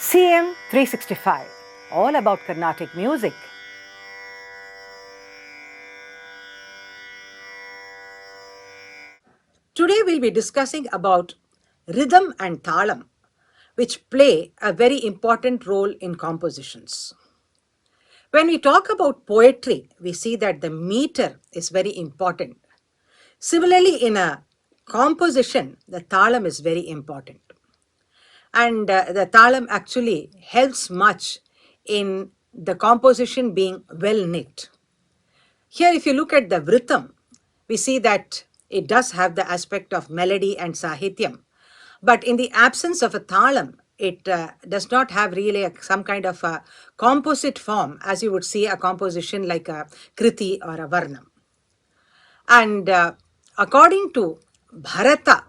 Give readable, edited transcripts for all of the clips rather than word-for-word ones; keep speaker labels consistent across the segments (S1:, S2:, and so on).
S1: CM 365, all about Carnatic music.
S2: Today we'll be discussing about rhythm and talam, which play a very important role in compositions. When we talk about poetry, we see that the meter is very important. Similarly, in a composition, the talam is very important. And the talam actually helps much in the composition being well knit. Here, if you look at the vritam, we see that it does have the aspect of melody and sahityam. But in the absence of a talam, it does not have really some kind of a composite form, as you would see a composition like a kriti or a varnam. And according to Bharata,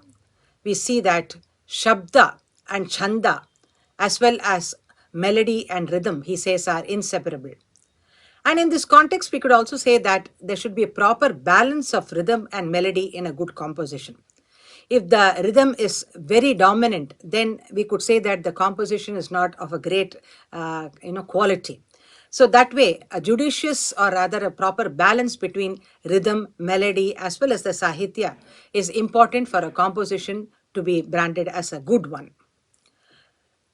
S2: we see that Shabda and Chanda, as well as melody and rhythm, he says, are inseparable. And in this context, we could also say that there should be a proper balance of rhythm and melody in a good composition. If the rhythm is very dominant, then we could say that the composition is not of a great quality. So that way, a judicious or rather a proper balance between rhythm, melody, as well as the sahitya is important for a composition to be branded as a good one.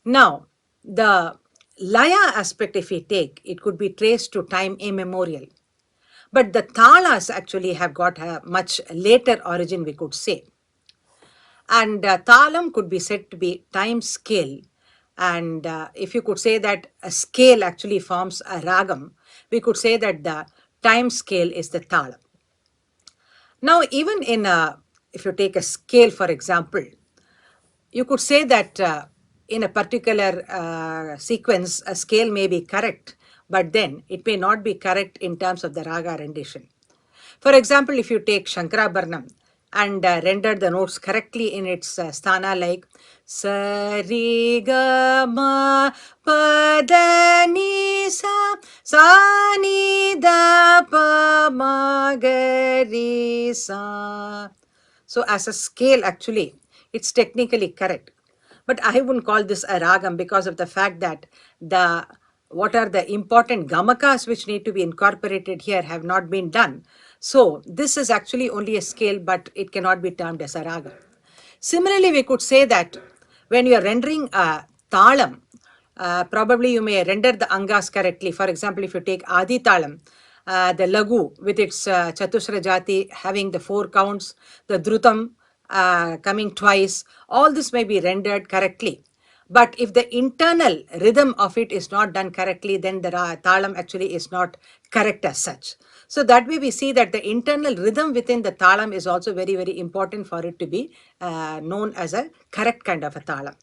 S2: Now, the laya aspect, if we take, it could be traced to time immemorial. But the talas actually have got a much later origin, we could say. And talam could be said to be time scale. And if you could say that a scale actually forms a ragam, we could say that the time scale is the talam. Now, even in if you take a scale, for example, you could say that in a particular sequence, a scale may be correct, but then it may not be correct in terms of the raga rendition. For example, if you take Shankarabharanam and render the notes correctly in its sthana like sa ri ga ma pa da ni sa ni da pa ma ga ri sa. So as a scale, actually, it's technically correct. But I wouldn't call this a ragam because of the fact that what are the important gamakas which need to be incorporated here have not been done. So this is actually only a scale, but it cannot be termed as a raga. Similarly, we could say that when you are rendering a talam, probably you may render the angas correctly. For example, if you take Adi Talam, the Lagu with its Chatusra Jati having the 4 counts, the Drutam coming twice, all this may be rendered correctly. But if the internal rhythm of it is not done correctly, then the talam actually is not correct as such. So that way we see that the internal rhythm within the talam is also very, very important for it to be known as a correct kind of a talam.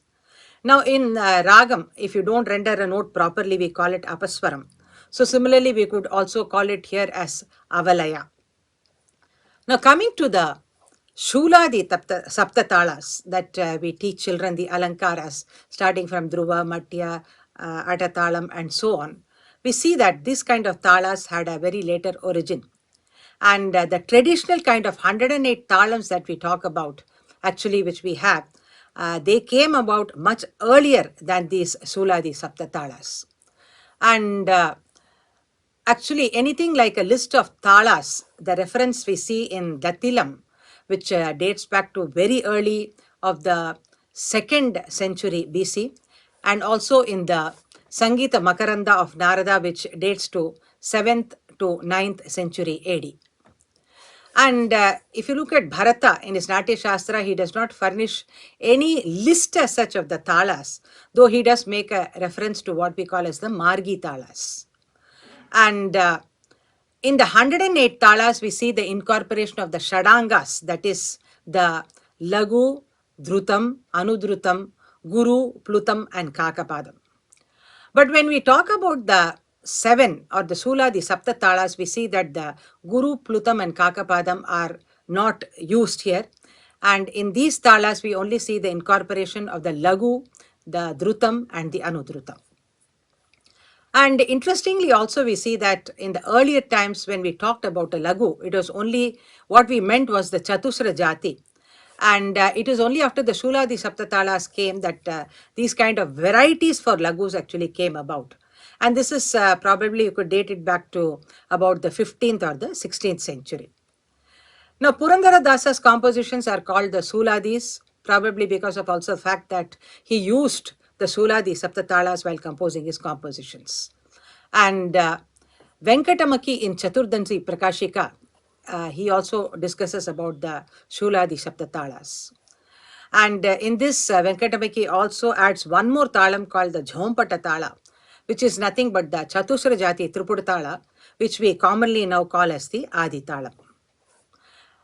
S2: Now in ragam, if you don't render a note properly, we call it apaswaram. So similarly, we could also call it here as avalaya. Now coming to the Shuladi Saptatalas that we teach children, the Alankaras, starting from Dhruva, Matya, Atatalam and so on, we see that this kind of talas had a very later origin. And the traditional kind of 108 talams that we talk about, actually which we have, they came about much earlier than these Suladi Saptatalas. And actually anything like a list of talas, the reference we see in Datilam, which dates back to very early of the 2nd century BC, and also in the Sangeetha Makaranda of Narada, which dates to 7th to 9th century AD. And if you look at Bharata in his Natya Shastra, he does not furnish any list as such of the talas, though he does make a reference to what we call as the Margi talas. And in the 108 talas, we see the incorporation of the Shadangas, that is the Lagu, Dhrutam, Anudhrutam, Guru, Plutam and Kakapadam. But when we talk about the 7 or the Sula, the Sapta talas, we see that the Guru, Plutam and Kakapadam are not used here. And in these talas, we only see the incorporation of the Lagu, the Dhrutam and the Anudhrutam. And interestingly also we see that in the earlier times when we talked about a lagu, it was only what we meant was the Chatusra Jati. And it is only after the Shuladi Saptatalas came that these kind of varieties for laghus actually came about. And this is probably you could date it back to about the 15th or the 16th century. Now, Purandara Dasa's compositions are called the Suladis, probably because of also the fact that he used the Suladi Saptatalas while composing his compositions. And Venkatamaki in Chaturdansi Prakashika, he also discusses about the Shuladi Saptatalas. And in this, Venkatamaki also adds one more talam called the Jhompata Tala, which is nothing but the Chatusra Jati Tripura Tala, which we commonly now call as the Adi Talam.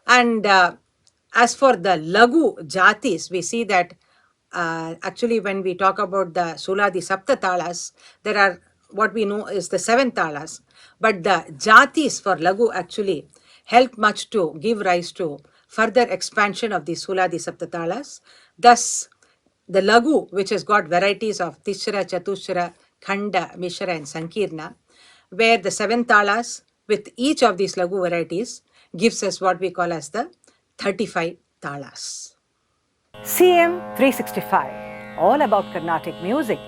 S2: And as for the Lagu Jatis, we see that actually when we talk about the Suladi Sapta Talas, there are what we know is the 7 Talas, but the Jatis for Lagu actually help much to give rise to further expansion of the Suladi Sapta Talas. Thus, the Lagu, which has got varieties of Tishra, Chatushra, Khanda, Mishra and Sankirna, where the 7 Talas with each of these Lagu varieties gives us what we call as the 35 Talas.
S1: CM 365, all about Carnatic music.